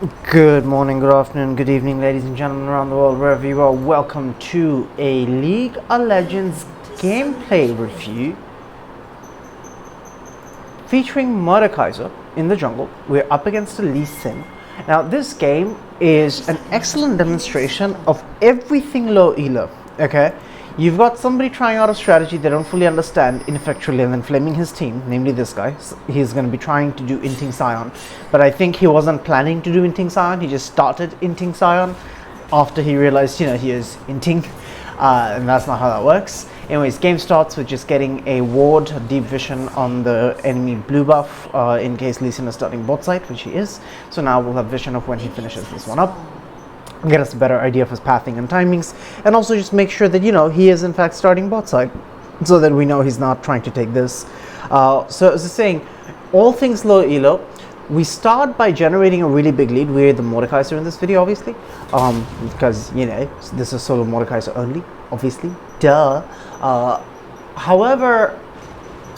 Good morning, good afternoon, good evening, ladies and gentlemen around the world, wherever you are. Welcome to a League of Legends gameplay review featuring Mordekaiser in the jungle. We're up against the Sion. Now, this game is an excellent demonstration of everything low elo. Okay, you've got somebody trying out a strategy they don't fully understand ineffectually and then flaming his team, namely this guy. He's going to be trying to do Inting Sion, but I think he wasn't planning to do Inting Sion. He just started Inting Sion after he realized, he is Inting, and that's not how that works. Anyways, game starts with just getting a ward, a deep vision on the enemy blue buff in case Lee Sin is starting bot side, which he is. So now we'll have vision of when he finishes this one up, get us a better idea of his pathing and timings, and also just make sure that he is in fact starting bot side, so that we know he's not trying to take this. So as I was saying, all things low elo, we start by generating a really big lead. We're the Mordekaiser in this video, obviously, because this is solo Mordekaiser only, obviously, duh. However,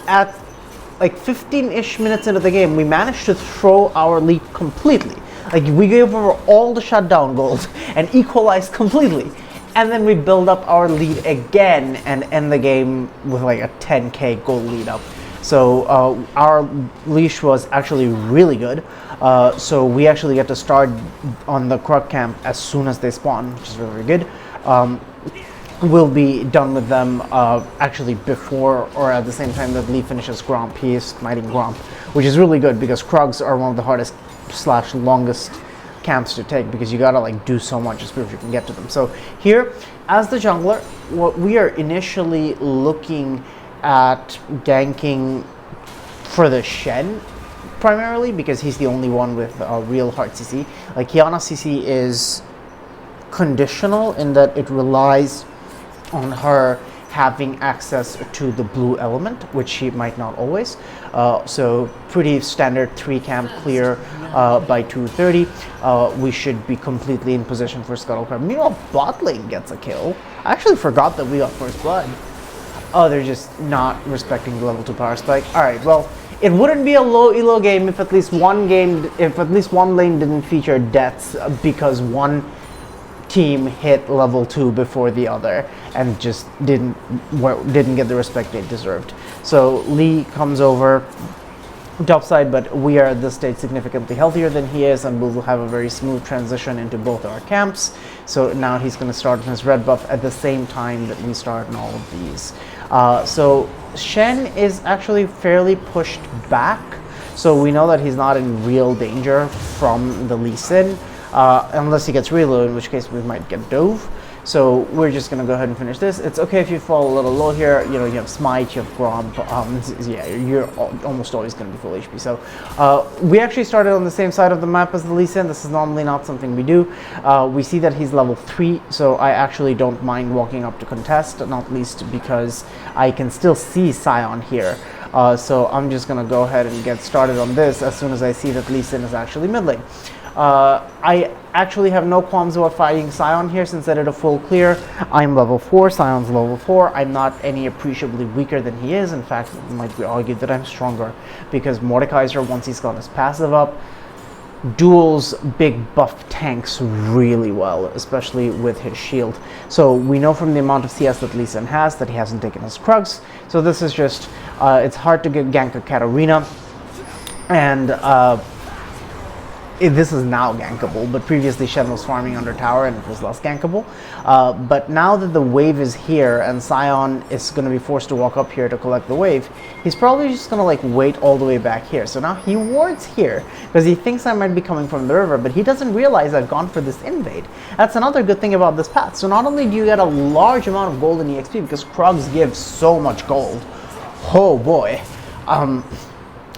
at like 15-ish minutes into the game, we managed to throw our lead completely. Like, we gave over all the shutdown gold and equalized completely. And then we build up our lead again and end the game with like a 10k gold lead up. So our leash was actually really good. So we actually get to start on the Krug camp as soon as they spawn, which is very good. We'll be done with them actually before or at the same time that Lee finishes Gromp. He is smiting Gromp, which is really good because Krugs are one of the hardest / longest camps to take, because you gotta like do so much just before you can get to them. So here, as the jungler, what we are initially looking at ganking for the Shen primarily, because he's the only one with a real hard CC. Like, Kiana CC is conditional in that it relies on her having access to the blue element, which she might not always. So pretty standard 3 camp clear by 2:30. We should be completely in position for Scuttlecrab. Meanwhile, bot lane gets a kill. I actually forgot that we got first blood. Oh, they're just not respecting the level 2 power spike. Alright, well, it wouldn't be a low elo game if at least one lane didn't feature deaths because one team hit level 2 before the other and just didn't get the respect they deserved. So Lee comes over topside, but we are at this stage significantly healthier than he is, and we'll have a very smooth transition into both our camps. So now he's going to start on his red buff at the same time that we start on all of these. So Shen is actually fairly pushed back, so we know that he's not in real danger from the Lee Sin. Unless he gets reload, in which case we might get dove. So we're just gonna go ahead and finish this. It's okay if you fall a little low here. You have smite, you have gromp. Yeah, you're almost always gonna be full HP. So we actually started on the same side of the map as the Lee Sin. This is normally not something we do. We see that he's level 3, so I actually don't mind walking up to contest, not least because I can still see Sion here. So I'm just gonna go ahead and get started on this as soon as I see that Lee Sin is actually mid lane. I actually have no qualms about fighting Sion here since I did a full clear. I'm level 4, Sion's level 4. I'm not any appreciably weaker than he is. In fact, it might be argued that I'm stronger because Mordekaiser, once he's got his passive up, duels big buff tanks really well, especially with his shield. So we know from the amount of CS that Lee Sin has that he hasn't taken his Krugs. So this is just, it's hard to get gank a Katarina, and this is now gankable, but previously Shen was farming under tower and it was less gankable. But now that the wave is here and Sion is going to be forced to walk up here to collect the wave, he's probably just going to like wait all the way back here. So now he wards here because he thinks I might be coming from the river, but he doesn't realize I've gone for this invade. That's another good thing about this path. So not only do you get a large amount of gold in EXP because Krugs give so much gold. Oh boy.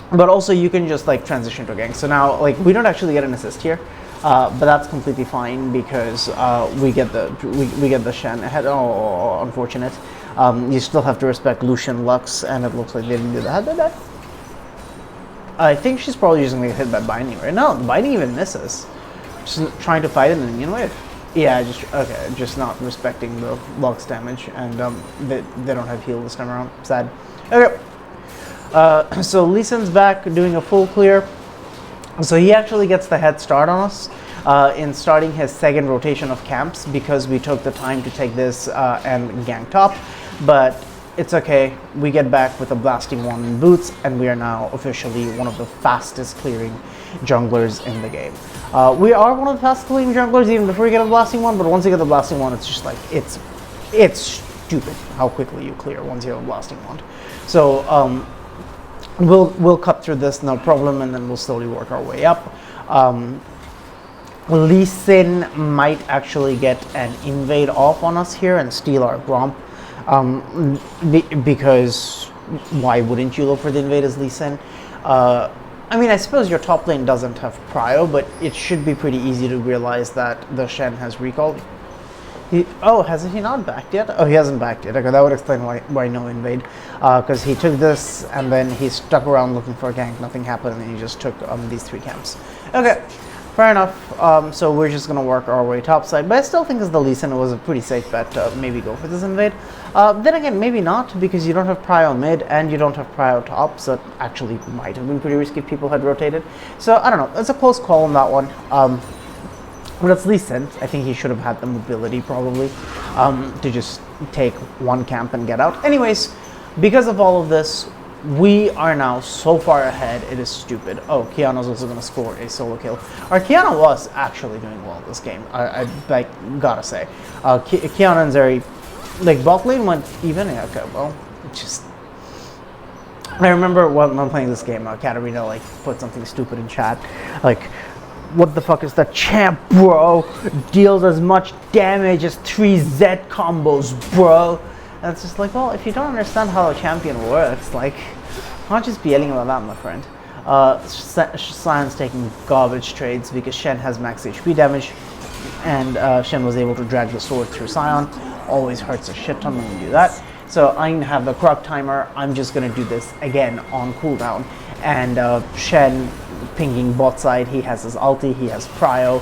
But also you can just like transition to a gank. So now like we don't actually get an assist here, but that's completely fine because we get the Shen ahead. Oh, unfortunate. You still have to respect Lucian Lux, and it looks like they didn't do that. I think she's probably using the hit by binding right now. The binding even misses. Just trying to fight it in the minion wave. Yeah, just not respecting the Lux damage, and they don't have heal this time around. Sad. Okay. So Lee Sin's back doing a full clear. So he actually gets the head start on us in starting his second rotation of camps because we took the time to take this and gank top. But it's okay. We get back with a blasting wand and boots, and we are now officially one of the fastest clearing junglers in the game. We are one of the fastest clearing junglers even before you get a blasting wand, but once you get the blasting wand, it's just like, it's stupid how quickly you clear once you have a blasting wand. So we'll cut through this, no problem, and then we'll slowly work our way up. Lee Sin might actually get an invade off on us here and steal our Gromp. Because why wouldn't you look for the invade as Lee Sin? I mean, I suppose your top lane doesn't have prio, but it should be pretty easy to realize that the Shen has recalled. Hasn't he not backed yet? Oh, he hasn't backed yet. Okay, that would explain why no invade. Because he took this, and then he stuck around looking for a gank, nothing happened, and then he just took these 3 camps. Okay. Fair enough. So we're just going to work our way topside. But I still think as the Lee Sin, it was a pretty safe bet to maybe go for this invade. Then again, maybe not, because you don't have prio mid and you don't have prio top. So it actually might have been pretty risky if people had rotated. So I don't know. It's a close call on that one. But it's Lee Sin. I think he should have had the mobility probably to just take 1 camp and get out. Anyways, because of all of this, we are now so far ahead, it is stupid. Oh, Kiana's also going to score a solo kill. Our Kiana was actually doing well this game, I gotta say. Kiana and Zeri, like, bot lane went even. Yeah, okay, well, just... I remember when I'm playing this game, Katarina, like, put something stupid in chat. Like, what the fuck is that champ, bro? Deals as much damage as 3 Z combos, bro. And it's just like, well, if you don't understand how a champion works, like, not just be yelling about that, my friend. Sion's taking garbage trades because Shen has max HP damage, and Shen was able to drag the sword through Sion. Always hurts a shit ton when you do that. So I have the Croc timer. I'm just gonna do this again on cooldown. And Shen pinging bot side. He has his ulti. He has prio.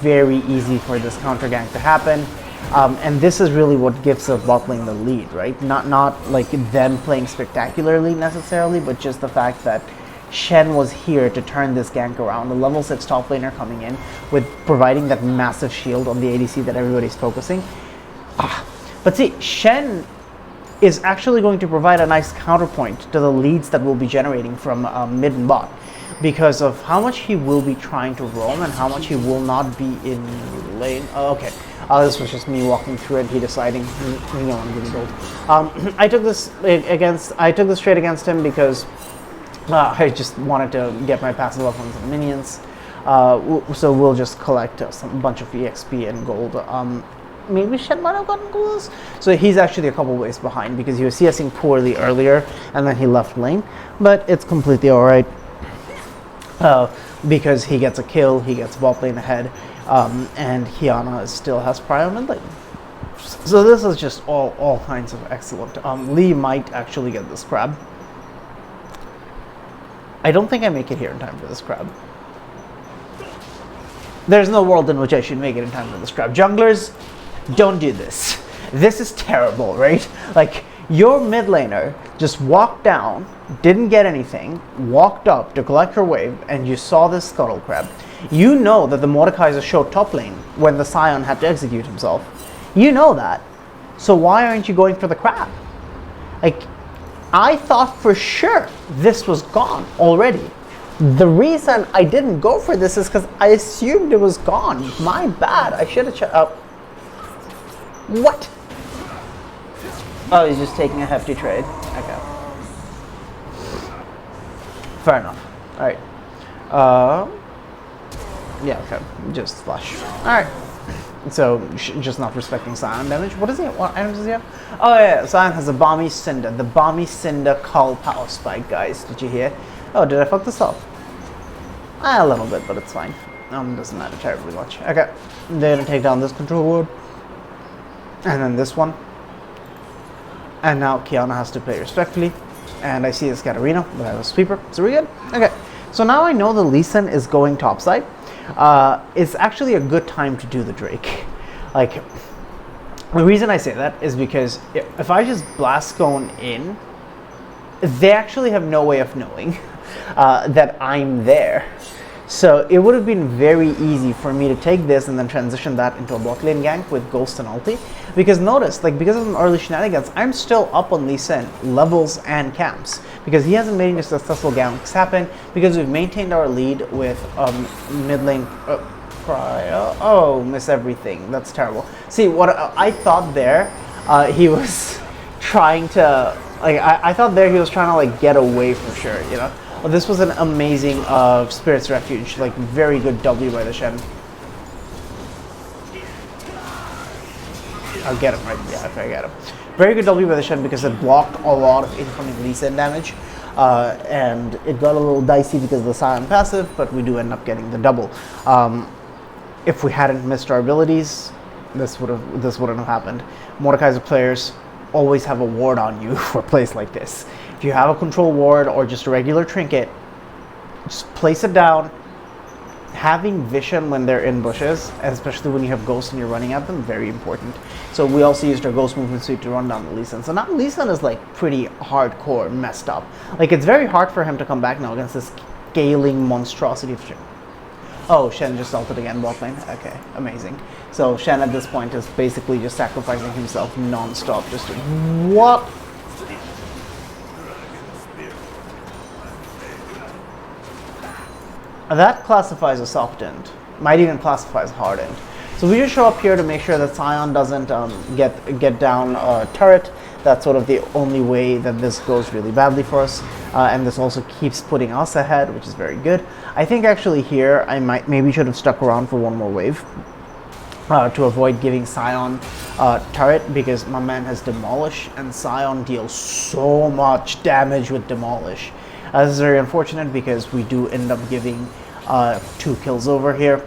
Very easy for this counter gank to happen. And this is really what gives a bot lane the lead, right? Not like them playing spectacularly necessarily, but just the fact that Shen was here to turn this gank around. The level 6 top laner coming in with providing that massive shield on the ADC that everybody's focusing. But see, Shen is actually going to provide a nice counterpoint to the leads that we'll be generating from mid and bot, because of how much he will be trying to roam and how much he will not be in lane. Okay. This was just me walking through and he deciding, you know, I'm getting gold. I took this trade against him because I just wanted to get my passive up on some minions. So we'll just collect a bunch of EXP and gold. Maybe Shen might have gotten goals. So he's actually a couple ways behind because he was CSing poorly earlier and then he left lane. But it's completely alright. Because he gets a kill, he gets bot lane ahead. And Kiana still has prio mid lane. So this is just all kinds of excellent. Lee might actually get this crab. I don't think I make it here in time for this crab. There's no world in which I should make it in time for this crab. Junglers, don't do this. This is terrible, right? Like, your mid laner just walked down, didn't get anything, walked up to collect her wave, and you saw this scuttle crab. You know that the Mordekaiser showed top lane when the Sion had to execute himself. You know that. So why aren't you going for the crab? Like, I thought for sure this was gone already. The reason I didn't go for this is because I assumed it was gone. My bad. I should have checked up. What? Oh, he's just taking a hefty trade. Okay. Fair enough. Alright. Yeah, okay. Just flush. Alright. So, just not respecting Sion damage. What is he? What items does he have? Oh, yeah. Sion has a Balmy Cinder. The Balmy Cinder Cull Power Spike, guys. Did you hear? Oh, did I fuck this up? A little bit, but it's fine. Doesn't matter terribly much. Okay. They're gonna take down this control ward. And then this one. And now Kiana has to play respectfully. And I see this Katarina, but I have a sweeper. So we're good? Okay. So now I know the Lee Sin is going topside. It's actually a good time to do the Drake. Like, the reason I say that is because if I just blast going in, they actually have no way of knowing that I'm there. So it would have been very easy for me to take this and then transition that into a bot lane gank with Ghost and ulti. Because notice, like, because of some early shenanigans, I'm still up on Lee Sin levels and camps. Because he hasn't made any successful ganks happen, because we've maintained our lead with mid lane cryo. Oh, miss everything. That's terrible. See, what I thought there, he was trying to, like, I thought there he was trying to, like, get away for sure, you know? Well, this was an amazing Spirit's Refuge, like, very good W by the Shen. I'll get him, right? Yeah, if I get him. Very good W by the Shen because it blocked a lot of incoming Lee Sin damage. And it got a little dicey because of the Sion passive, but we do end up getting the double. If we hadn't missed our abilities, this wouldn't have happened. Mordekaiser players always have a ward on you for plays like this. If you have a control ward or just a regular trinket, just place it down. Having vision when they're in bushes, especially when you have ghosts and you're running at them, very important. So we also used our ghost movement suite to run down the Lee Sin. So now Lee Sin is like pretty hardcore messed up. Like, it's very hard for him to come back now against this scaling monstrosity of Shen. Oh, Shen just ulted again, bot lane. Okay, amazing. So Shen at this point is basically just sacrificing himself non-stop just to... What? That classifies as soft end. Might even classify as hard end. So we just show up here to make sure that Sion doesn't get down a turret. That's sort of the only way that this goes really badly for us. And this also keeps putting us ahead, which is very good. I think actually here I maybe should have stuck around for one more wave to avoid giving Sion turret, because my man has Demolish and Sion deals so much damage with Demolish. This is very unfortunate because we do end up giving 2 kills over here.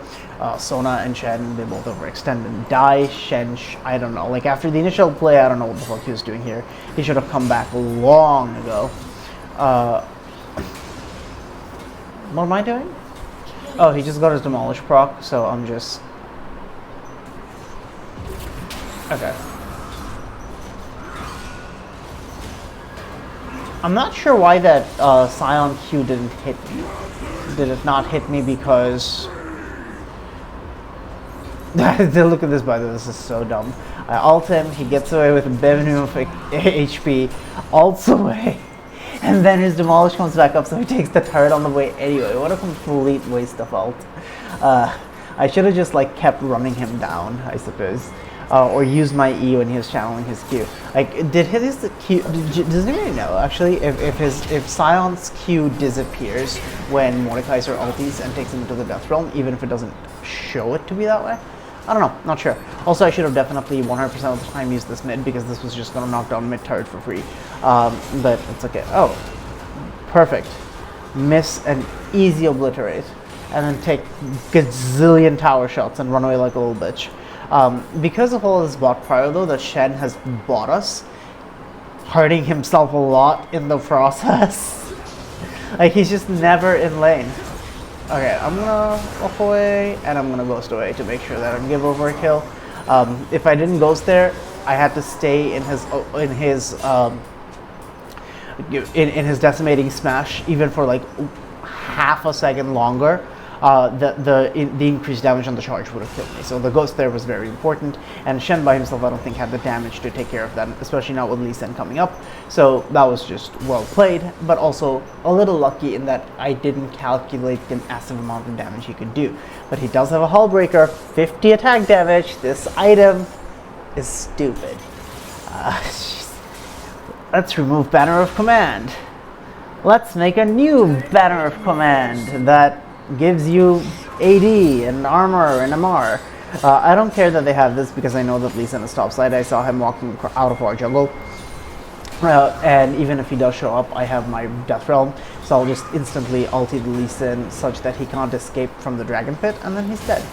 Sona and Shen, they both overextend and die. Shen, I don't know. Like, after the initial play, I don't know what the fuck he was doing here. He should have come back long ago. What am I doing? Oh, he just got his Demolish proc, so I'm just... Okay. I'm not sure why that Sion Q didn't hit me. Did it not hit me because... Look at this, by the way, this is so dumb. I ult him, he gets away with a minimum of HP, ults away, and then his Demolish comes back up, so he takes the turret on the way anyway. What a complete waste of ult. I should have just, like, kept running him down, I suppose. Or used my E when he was channeling his Q. Like, did his Q... Does anybody know, actually, if Sion's Q disappears when Mordekaiser ultis and takes him into the Death Realm, even if it doesn't show it to be that way? I don't know, not sure. Also, I should have definitely 100% of the time used this mid, because this was just going to knock down mid turret for free. But it's okay. Oh, perfect. Miss an easy obliterate, and then take gazillion tower shots and run away like a little bitch. Because of all this bot prior though, that Shen has bought us, hurting himself a lot in the process. Like, he's just never in lane. Okay, I'm gonna walk away and I'm gonna ghost away to make sure that I don't give over a kill. If I didn't ghost there, I had to stay in his decimating smash even for like half a second longer. The increased damage on the charge would have killed me. So the ghost there was very important, and Shen by himself I don't think had the damage to take care of that, especially now with Lee Sin coming up. So that was just well played, but also a little lucky in that I didn't calculate the massive amount of damage he could do. But he does have a hull breaker, 50 attack damage. This item is stupid. Let's remove Banner of Command. Let's make a new Banner of Command that gives you AD and armor and MR. I don't care that they have this because I know that Lee Sin is topside. I saw him walking out of our jungle. And even if he does show up, I have my Death Realm. So I'll just instantly ulti the Lee Sin such that he can't escape from the Dragon Pit, and then he's dead.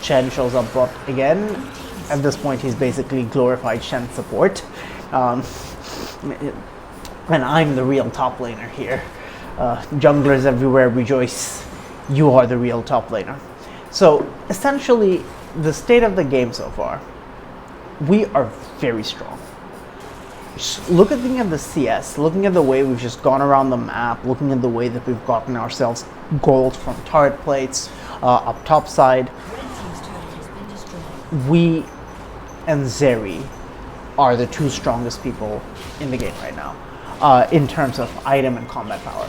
Shen shows up bot again. At this point, he's basically glorified Shen support. And I'm the real top laner here. Junglers everywhere rejoice. You are the real top laner. So essentially, the state of the game so far, we are very strong. Just looking at the CS, looking at the way we've just gone around the map, looking at the way that we've gotten ourselves gold from turret plates, up top side, we and Zeri are the two strongest people in the game right now, in terms of item and combat power.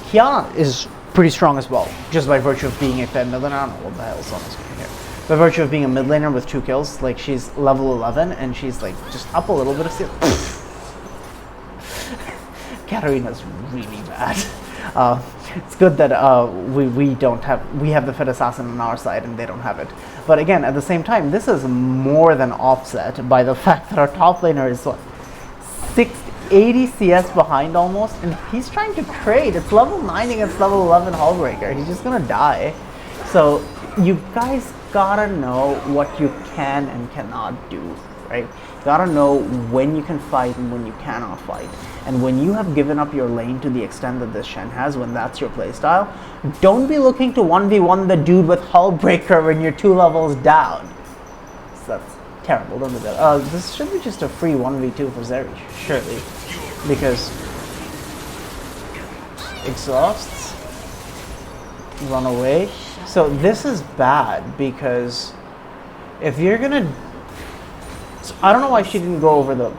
Kiana is pretty strong as well, just by virtue of being a fed mid laner. I don't know what the hell is on the screen here. By virtue of being a mid laner with 2 kills, like she's level 11 and she's like just up a little bit of skill. Katarina's really bad. It's good that we have the Fed Assassin on our side and they don't have it. But again, at the same time, this is more than offset by the fact that our top laner is what, 80 CS behind almost, and he's trying to trade. It's level 9 against level 11 Hullbreaker. He's just gonna die. So you guys gotta know what you can and cannot do, right? You gotta know when you can fight and when you cannot fight. And when you have given up your lane to the extent that this Shen has, when that's your playstyle, don't be looking to 1v1 the dude with Hullbreaker when you're 2 levels down. So that's terrible, don't do that. This should be just a free 1v2 for Zeri, surely. Because exhausts, run away. So this is bad because if you're gonna, I don't know why she didn't go over the,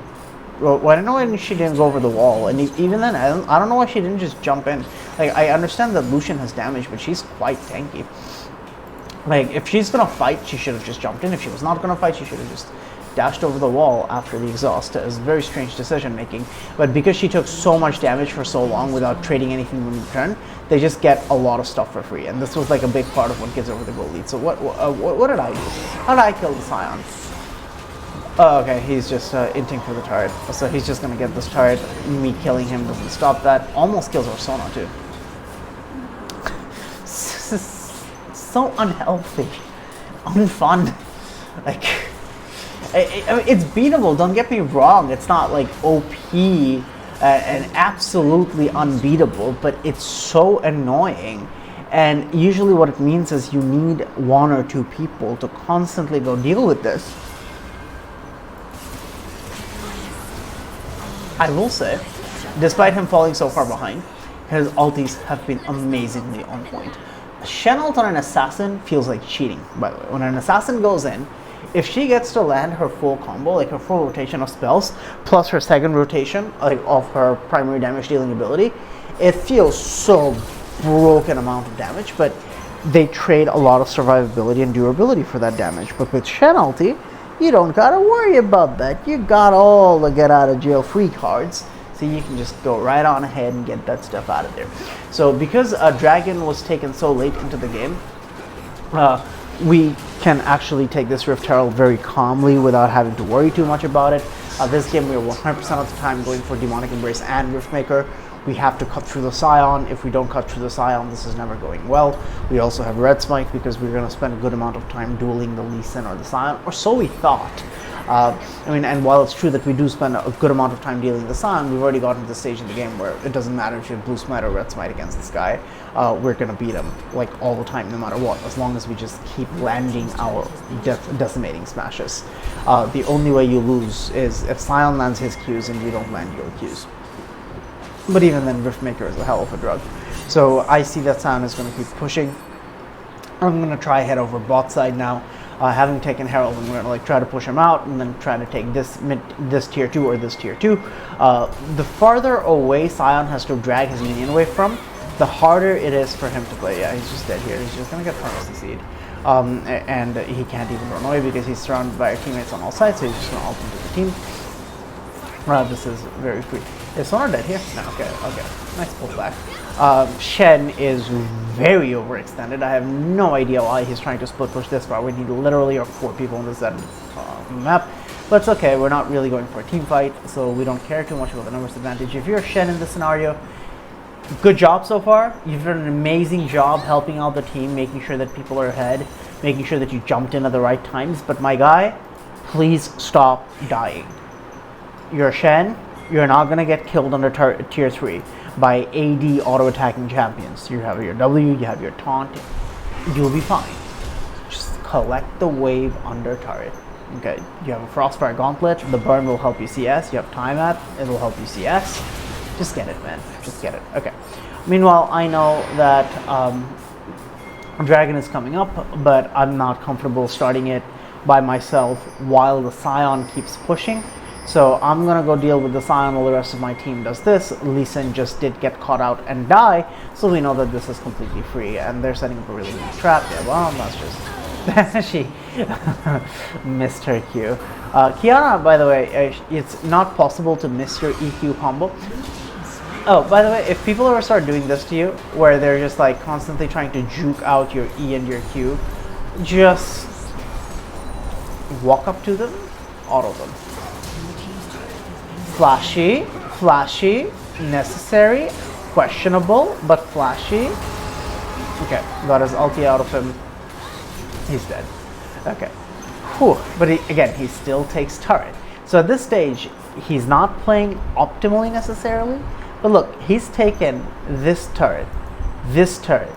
well, I don't know why she didn't go over the wall, and even then, I don't know why she didn't just jump in. Like, I understand that Lucian has damage, but she's quite tanky. Like, if she's gonna fight, she should have just jumped in. If she was not gonna fight, she should have just dashed over the wall after the exhaust. It was very strange decision making, but because she took so much damage for so long without trading anything in return, they just get a lot of stuff for free, and this was like a big part of what gives over the goal lead. So what did I do? How did I kill the Sion? Oh, okay, he's just inting for the turret, so he's just gonna get this turret. Me killing him doesn't stop that. Almost kills our Sona too. This is so unhealthy, unfun. Like, I mean, it's beatable, don't get me wrong, it's not like OP and absolutely unbeatable, but it's so annoying. And usually what it means is you need 1 or 2 people to constantly go deal with this. I will say, despite him falling so far behind, his ultis have been amazingly on point. Shen ult on an assassin feels like cheating, by the way. When an assassin goes in, if she gets to land her full combo, like her full rotation of spells, plus her second rotation, like of her primary damage dealing ability, it feels so broken amount of damage, but they trade a lot of survivability and durability for that damage. But with Shen ulti, you don't gotta worry about that. You got all the get out of jail free cards, so you can just go right on ahead and get that stuff out of there. So because Dragon was taken so late into the game, we can actually take this Rift Herald very calmly without having to worry too much about it. This game we are 100% of the time going for Demonic Embrace and Riftmaker. We have to cut through the Sion. If we don't cut through the Sion, this is never going well. We also have Red Smite because we're going to spend a good amount of time dueling the Lee Sin or the Sion, or so we thought. I mean, and while it's true that we do spend a good amount of time dealing the Sion, we've already gotten to the stage in the game where it doesn't matter if you have Blue Smite or Red Smite against this guy. We're going to beat him like all the time, no matter what, as long as we just keep landing our decimating smashes. The only way you lose is if Sion lands his Qs and you don't land your Qs. But even then, Riftmaker is a hell of a drug. So I see that Sion is going to keep pushing. I'm going to try head over bot side now. Having taken Herald, I'm going to like try to push him out and then try to take this tier 2 or this tier 2. The farther away Sion has to drag his minion away from, the harder it is for him to play. Yeah, he's just dead here. He's just going to get Furnace CC'd. And he can't even run away because he's surrounded by teammates on all sides, so he's just going to ult into the team. This is very free. Is Sona dead here? No, okay. Nice pullback. Shen is very overextended. I have no idea why he's trying to split push this far. We need literally 4 people on this map. But it's okay, we're not really going for a team fight, so we don't care too much about the numbers advantage. If you're Shen in this scenario, good job so far. You've done an amazing job helping out the team, making sure that people are ahead, making sure that you jumped in at the right times. But my guy, please stop dying. You're Shen. You're not going to get killed under tier 3 by AD auto-attacking champions. You have your W, you have your taunt. You'll be fine. Just collect the wave under turret. Okay, you have a Frostfire Gauntlet, the burn will help you CS, you have Time At, it'll help you CS. Just get it, man, just get it. Okay. Meanwhile, I know that Dragon is coming up, but I'm not comfortable starting it by myself while the Sion keeps pushing. So I'm gonna go deal with the Sion while the rest of my team does this. Lee Sin just did get caught out and die, so we know that this is completely free, and they're setting up a really good trap. Yeah, well, that's just... she missed her Q. Kiana, by the way, it's not possible to miss your EQ combo. Oh, by the way, if people ever start doing this to you, where they're just like constantly trying to juke out your E and your Q, just walk up to them, auto them. Flashy, flashy, necessary, questionable, but flashy. Okay, got his ulti out of him. He's dead. Okay. Whew. But again, he still takes turret. So at this stage, he's not playing optimally necessarily. But look, he's taken this turret, this turret,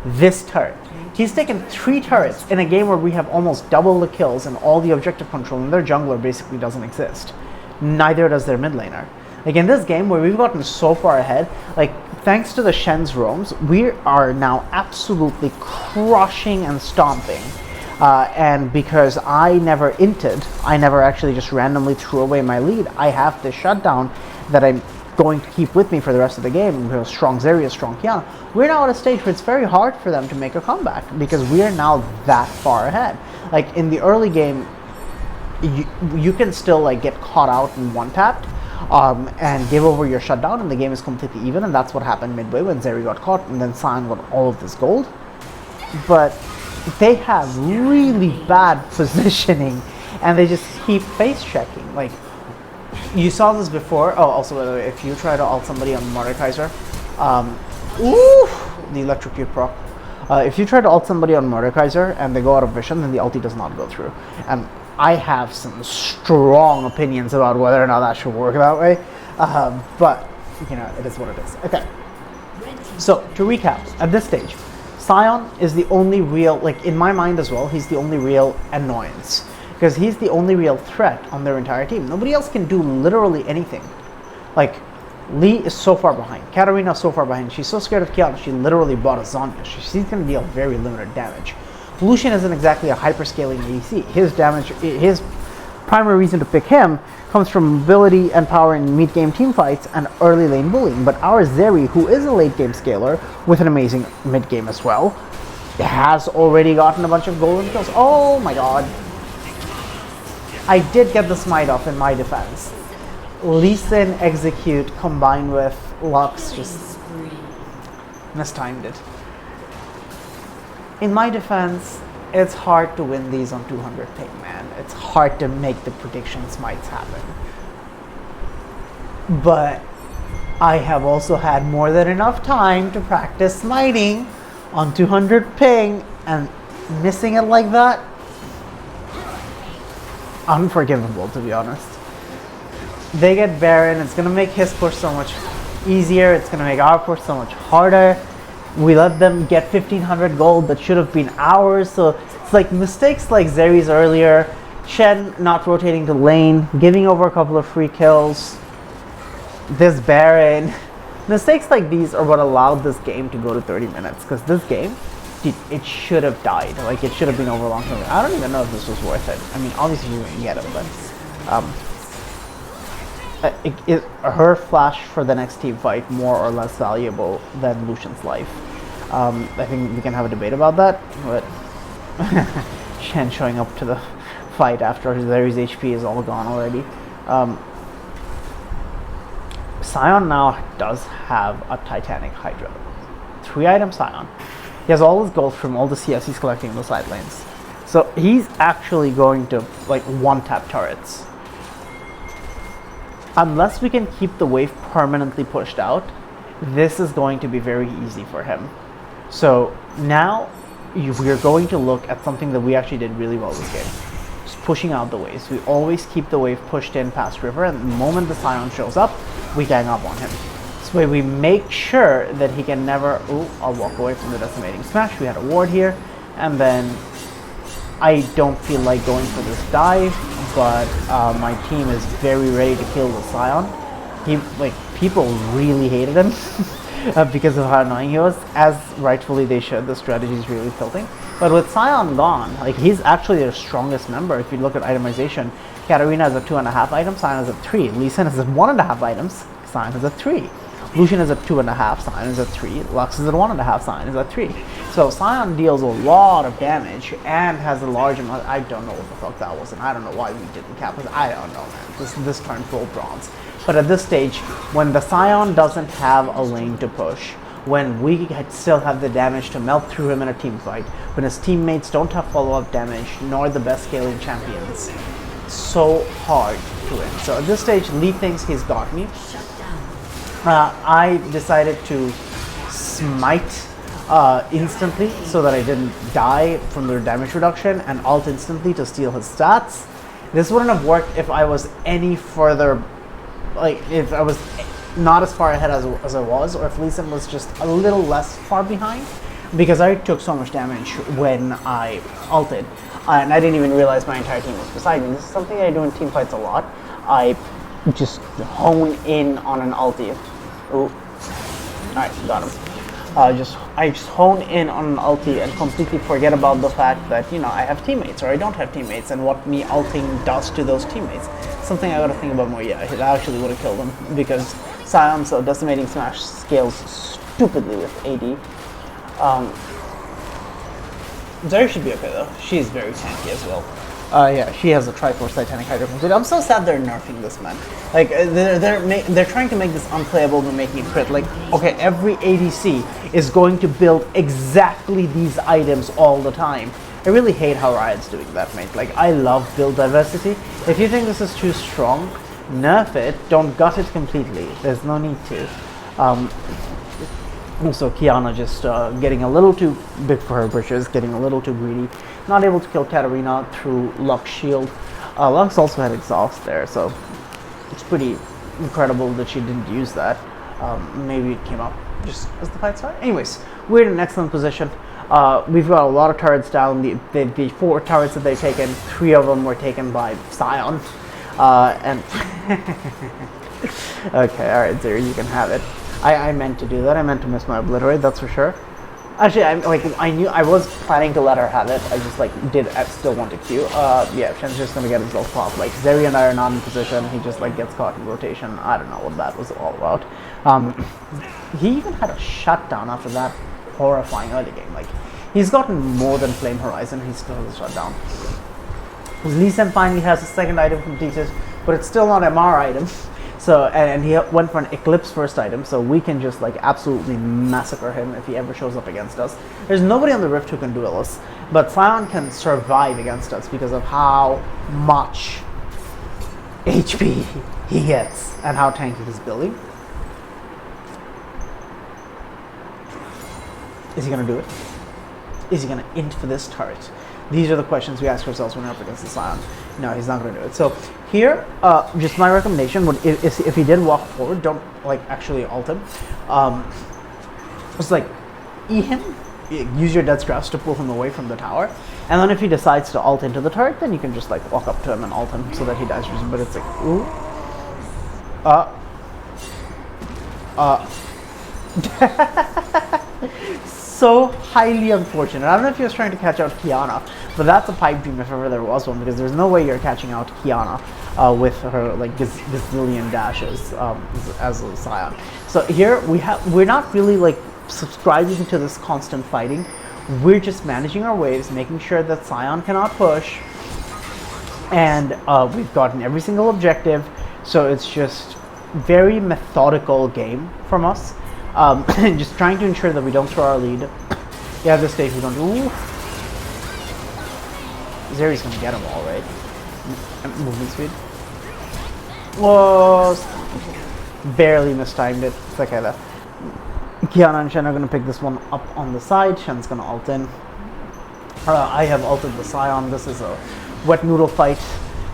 this turret. He's taken 3 turrets in a game where we have almost double the kills and all the objective control, and their jungler basically doesn't exist. Neither does their mid laner. Like in this game where we've gotten so far ahead, like thanks to the Shen's roams, we are now absolutely crushing and stomping. And because I never inted, I never actually just randomly threw away my lead, I have this shutdown that I'm going to keep with me for the rest of the game. We have strong Zarya, strong Kiana. We're now at a stage where it's very hard for them to make a comeback because we are now that far ahead. Like in the early game, you can still like get caught out and one-tapped and give over your shutdown, and the game is completely even, and that's what happened midway when Zarya got caught and then Sion got all of this gold. But they have really bad positioning and they just keep face checking. Like you saw this before. Oh, also by the way, if you try to ult somebody on Mordekaiser, the electrocute proc. If you try to ult somebody on Mordekaiser and they go out of vision, then the ulti does not go through. And I have some strong opinions about whether or not that should work that way. But, you know, it is what it is. Okay. So, to recap, at this stage, Sion is the only real, like in my mind as well, he's the only real annoyance. Because he's the only real threat on their entire team. Nobody else can do literally anything. Like, Lee is so far behind. Katarina is so far behind. She's so scared of Kiana, she literally bought a Zanya. She's going to deal very limited damage. Lucian isn't exactly a hyperscaling ADC. His primary reason to pick him comes from mobility and power in mid-game teamfights and early lane bullying. But our Zeri, who is a late-game scaler with an amazing mid-game as well, has already gotten a bunch of golden kills. Oh my god. I did get the smite off in my defense. Lee Sin execute combined with Lux just mistimed it. In my defense, it's hard to win these on 200 ping, man. It's hard to make the prediction smites happen. But I have also had more than enough time to practice smiting on 200 ping, and missing it like that, unforgivable, to be honest. They get Baron, it's going to make his push so much easier, it's going to make our push so much harder. We let them get 1500 gold that should have been ours, so it's like mistakes like Zeri's earlier, Shen not rotating to lane, giving over a couple of free kills, this Baron. Mistakes like these are what allowed this game to go to 30 minutes, because this game, it should have died. Like, it should have been over a long time. I don't even know if this was worth it. I mean, obviously you wouldn't get it, but her flash for the next team fight more or less valuable than Lucian's life. I think we can have a debate about that, but Shen showing up to the fight after Zeri's HP is all gone already. Sion now does have a Titanic Hydra. 3-item Sion. He has all his gold from all the CS he's collecting in the side lanes. So he's actually going to like one-tap turrets. Unless we can keep the wave permanently pushed out, this is going to be very easy for him. So now we're going to look at something that we actually did really well this game. Just pushing out the waves. We always keep the wave pushed in past river, and the moment the Sion shows up, we gang up on him. This way we make sure that he can never... Ooh, I'll walk away from the decimating smash. We had a ward here, and then I don't feel like going for this dive, but my team is very ready to kill the Sion. People really hated him because of how annoying he was, as rightfully they should. The strategy is really tilting. But with Sion gone, like, he's actually their strongest member. If you look at itemization, Katarina has a 2.5 items, Sion has a 3. Lee Sin has a 1.5 items, Sion has a 3. Lucian is at 2.5, Sion is at 3. Lux is at 1.5, Sion is at 3. So Sion deals a lot of damage and has a large amount. I don't know what the fuck that was, and I don't know why we didn't cap it. I don't know, man. This turned full bronze. But at this stage, when the Sion doesn't have a lane to push, when we still have the damage to melt through him in a team fight, when his teammates don't have follow-up damage, nor the best scaling champions, it's so hard to win. So at this stage, Lee thinks he's got me. I decided to smite instantly so that I didn't die from the damage reduction, and ult instantly to steal his stats. This wouldn't have worked if I was any further, like if I was not as far ahead as I was, or if Lee Sin was just a little less far behind, because I took so much damage when I ulted, and I didn't even realize my entire team was beside me. This is something I do in team fights a lot. I just hone in on an ulti. Ooh. Alright, got him. I just hone in on an ulti and completely forget about the fact that, you know, I have teammates or I don't have teammates, and what me ulting does to those teammates. Something I gotta think about more. Yeah, it actually would have killed him, because Sion, so Decimating Smash scales stupidly with AD. Zeri should be okay though. She's very tanky as well. Yeah, she has a Triforce Titanic Hydro Complete. I'm so sad they're nerfing this, man. Like, they're trying to make this unplayable by making it crit. Like, okay, every ADC is going to build exactly these items all the time. I really hate how Riot's doing that, mate. Like, I love build diversity. If you think this is too strong, nerf it. Don't gut it completely. There's no need to. Also, Qiyana just getting a little too big for her britches, getting a little too greedy. Not able to kill Katarina through Lux shield. Lux also had exhaust there, so it's pretty incredible that she didn't use that. Maybe it came up just as the fight started. Anyways, we're in an excellent position. We've got a lot of turrets down. The 4 turrets that they've taken, 3 of them were taken by Sion. And okay, alright, Zeri, you can have it. I meant to do that. I meant to miss my obliterate, that's for sure. Actually, I knew I was planning to let her have it. I just I still want to queue. Yeah, Shen's just gonna get himself popped. Like, Zeri and I are not in position. He just gets caught in rotation. I don't know what that was all about. He even had a shutdown after that horrifying early game. Like, he's gotten more than Flame Horizon. He still has a shutdown. Lee Sin finally has a second item completed, but it's still not MR item. So, and he went for an Eclipse first item, so we can just absolutely massacre him if he ever shows up against us. There's nobody on the Rift who can duel us, but Sion can survive against us because of how much HP he gets and how tanky he's building. Is he gonna do it? Is he gonna int for this turret? These are the questions we ask ourselves when we're up against the Sion. No, he's not going to do it. So here, just my recommendation would is if he did walk forward, don't actually ult him. Just E him, use your Death Grasp to pull him away from the tower, and then if he decides to ult into the turret, then you can just walk up to him and ult him so that he dies. But it's ooh, so highly unfortunate. I don't know if he was trying to catch out Qiyana, but that's a pipe dream if ever there was one, because there's no way you're catching out Qiyana with her gazillion dashes as a Sion. So here we're not really subscribing to this constant fighting. We're just managing our waves, making sure that Sion cannot push, and we've gotten every single objective. So it's just very methodical game from us. Just trying to ensure that we don't throw our lead. Yeah, at this stage we don't. Ooh. Zeri's gonna get them all, right? Movement speed. Whoa! Barely mistimed it. It's okay though. Qiyana and Shen are gonna pick this one up on the side. Shen's gonna ult in. I have ulted the Sion. This is a wet noodle fight.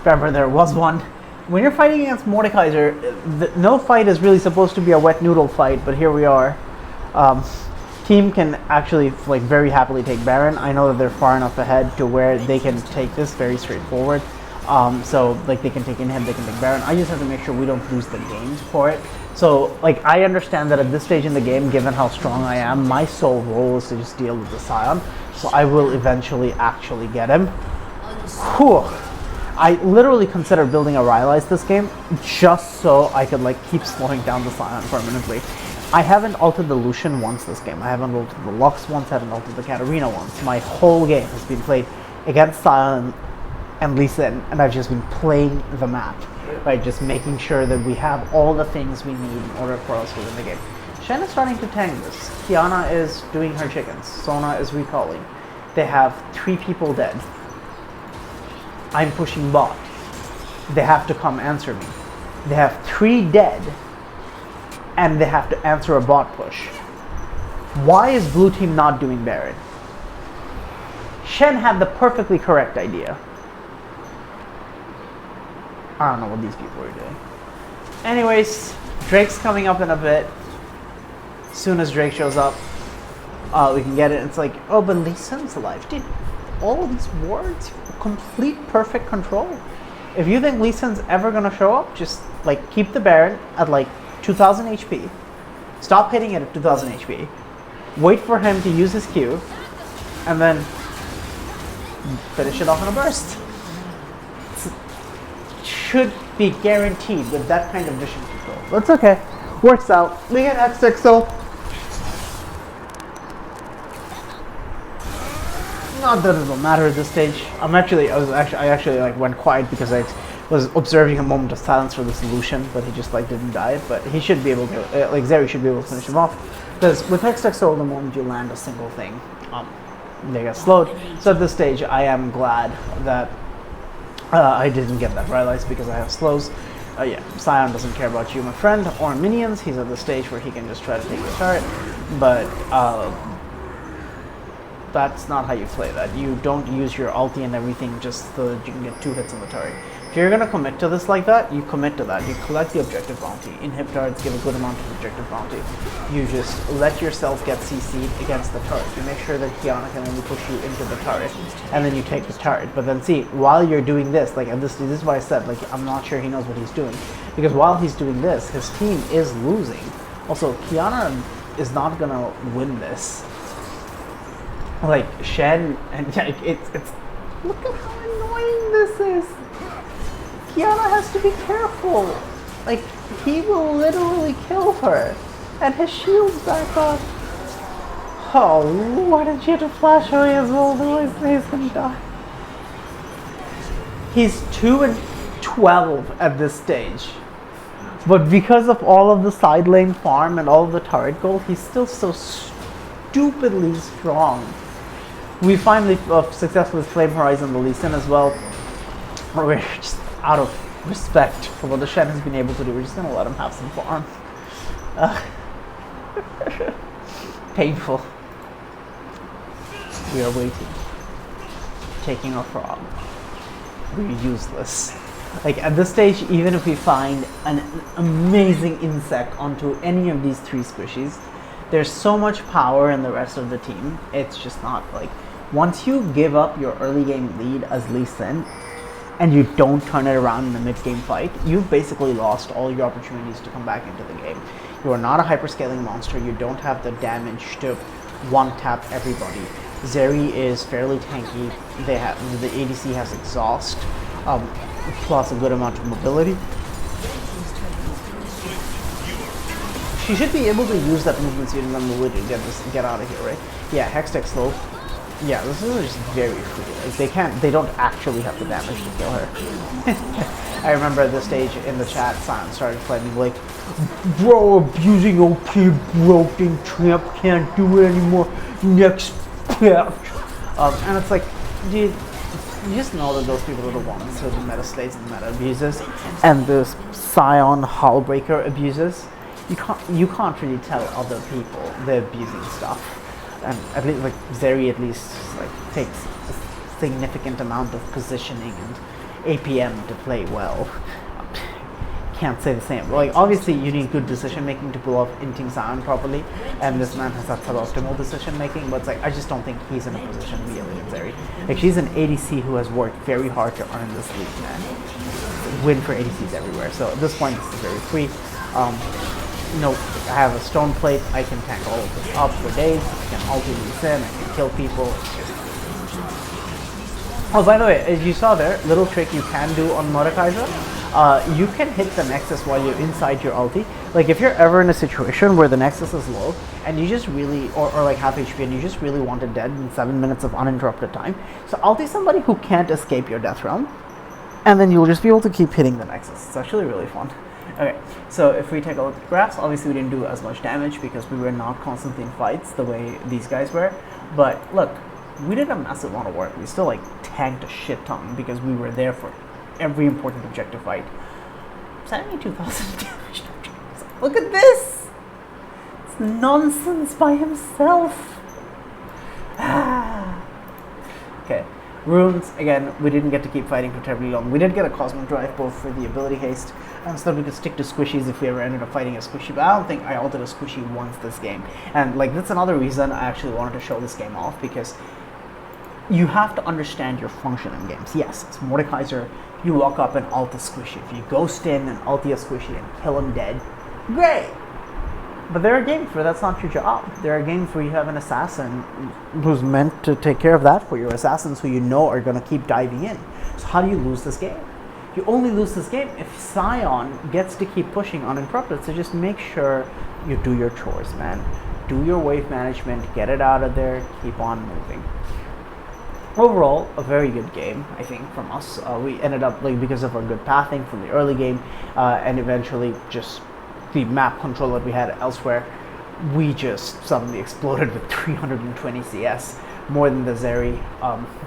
Remember, there was one. When you're fighting against Mordekaiser, no fight is really supposed to be a wet noodle fight, but here we are. team can actually like very happily take Baron. I know that they're far enough ahead to where they can take this very straightforward. So like they can take Inhib, they can take Baron. I just have to make sure we don't lose the games for it. So like I understand that at this stage in the game, given how strong I am, my sole role is to just deal with the Sion. So I will eventually actually get him. Whew. I literally considered building a Rylai's this game just so I could like keep slowing down the Sion permanently. I haven't altered the Lucian once this game. I haven't altered the Lux once, I haven't altered the Katarina once. My whole game has been played against Sion and Lee Sin, and I've just been playing the map, right? Just making sure that we have all the things we need in order for us to win the game. Shen is starting to tank this. Kiana is doing her chickens. Sona is recalling. They have 3 people dead. I'm pushing bot. They have to come answer me. They have 3 dead, and they have to answer a bot push. Why is blue team not doing Baron? Shen had the perfectly correct idea. I don't know what these people are doing. Anyways, Drake's coming up in a bit. As soon as Drake shows up, we can get it. It's like, oh, but Lee Sin's alive. Dude, all of these wards, complete perfect control. If you think Lee Sin's ever gonna show up, just like keep the Baron at like 2000 HP. Stop hitting it at 2000 HP. Wait for him to use his Q, and then finish it off in a burst. Should be guaranteed with that kind of vision control. That's okay. Works out. We get X6, so not that it'll matter at this stage. I actually like went quiet because I was observing a moment of silence for the solution, but he just like didn't die. But he should be able to, like Zeri should be able to finish him off, because with X6, the moment you land a single thing, they get slowed. So at this stage, I am glad that I didn't get that Rylai's because I have slows. Yeah, Sion doesn't care about you, my friend, or minions. He's at the stage where he can just try to take the turret, but that's not how you play that. You don't use your ulti and everything just so that you can get 2 hits on the turret. If you're going to commit to this like that, you commit to that. You collect the objective bounty. Inhib turrets give a good amount of objective bounty. You just let yourself get CC'd against the turret. You make sure that Kiana can only push you into the turret, and then you take the turret. But then see, while you're doing this, like this is what I said, like I'm not sure he knows what he's doing. Because while he's doing this, his team is losing. Also, Kiana is not going to win this. Like Shen, and it's look at how annoying this is. Kiana has to be careful. Like he will literally kill her, and his shield's back up. Oh, why did you have to flash away as well? Otherwise, he's gonna die. He's 2 and 12 at this stage, but because of all of the side lane farm and all of the turret gold, he's still so stupidly strong. We finally successfully Flame Horizon the Lee Sin as well. We're just out of respect for what the Shen has been able to do. We're just gonna let him have some farm. Painful. We are waiting. Taking a frog. We're useless. Like at this stage, even if we find an amazing insect onto any of these 3 squishies, there's so much power in the rest of the team. It's just not like, once you give up your early game lead as Lee Sin and you don't turn it around in the mid game fight, you've basically lost all your opportunities to come back into the game. You are not a hyperscaling monster. You don't have the damage to one tap everybody. Zeri is fairly tanky. The ADC has exhaust, plus a good amount of mobility. She should be able to use that movement speed and the mobility to get out of here, right? Yeah, Hextech slow. Yeah, this is just very free. Like they don't actually have the damage to kill her. I remember at this stage in the chat, Sion started flaming like, bro, abusing OP, broken champ, can't do it anymore. Next patch. And it's like, dude, you just know that those people are the ones who the meta slays and the meta abuses, and the Sion Hullbreaker abuses. You can't really tell other people they're abusing stuff. And at least like Zeri at least like takes a significant amount of positioning and APM to play well. can't say the same. Like, obviously, you need good decision making to pull off Inting Sion properly, and this man has that suboptimal decision making. But it's like, I just don't think he's in a position to be a legendary. Like, she's an ADC who has worked very hard to earn this league, man. Win for ADCs everywhere. So at this point, this is very free. I have a stone plate. I can tank all of this up for days. I can ulti these in. I can kill people. It's just... Oh, by the way, as you saw there, little trick you can do on Mordekaiser. You can hit the Nexus while you're inside your ulti. Like, if you're ever in a situation where the Nexus is low and you just really, or like half HP, and you just really want it dead in 7 minutes of uninterrupted time, so ulti somebody who can't escape your death realm, and then you'll just be able to keep hitting the Nexus. It's actually really fun. Okay, so if we take a look at the graphs, obviously we didn't do as much damage because we were not constantly in fights the way these guys were. But look, we did a massive amount of work. We still like tanked a shit ton because we were there for every important objective fight. 72,000 damage. Look at this! It's nonsense by himself. Okay. Runes, again, we didn't get to keep fighting for terribly long. We did get a Cosmic Drive both for the ability haste and so that we could stick to squishies if we ever ended up fighting a squishy, but I don't think I ulted a squishy once this game. And like, that's another reason I actually wanted to show this game off, because you have to understand your function in games. Yes, it's Mordekaiser, you walk up and ult a squishy. If you ghost in and ulti a squishy and kill him dead, great! But there are games where that's not your job. There are games where you have an assassin who's meant to take care of that for you, assassins who you know are going to keep diving in. So how do you lose this game? You only lose this game if Sion gets to keep pushing uninterrupted. So just make sure you do your chores, man. Do your wave management, get it out of there, keep on moving. Overall, a very good game, I think, from us. We ended up, like, because of our good pathing from the early game, and eventually just the map control that we had elsewhere, we just suddenly exploded with 320 CS, more than the Zeri.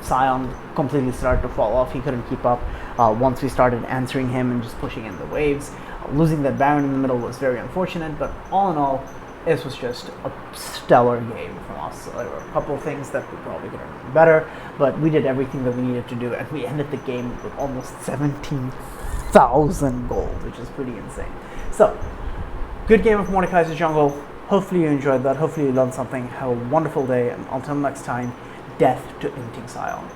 Sion completely started to fall off. He couldn't keep up once we started answering him and just pushing in the waves. Losing that Baron in the middle was very unfortunate, but all in all, this was just a stellar game from us. There were a couple of things that we probably could have done better, but we did everything that we needed to do, and we ended the game with almost 17,000 gold, which is pretty insane. So, good game of Mordekaiser Jungle. Hopefully you enjoyed that. Hopefully you learned something. Have a wonderful day, and until next time, death to Inting Sion.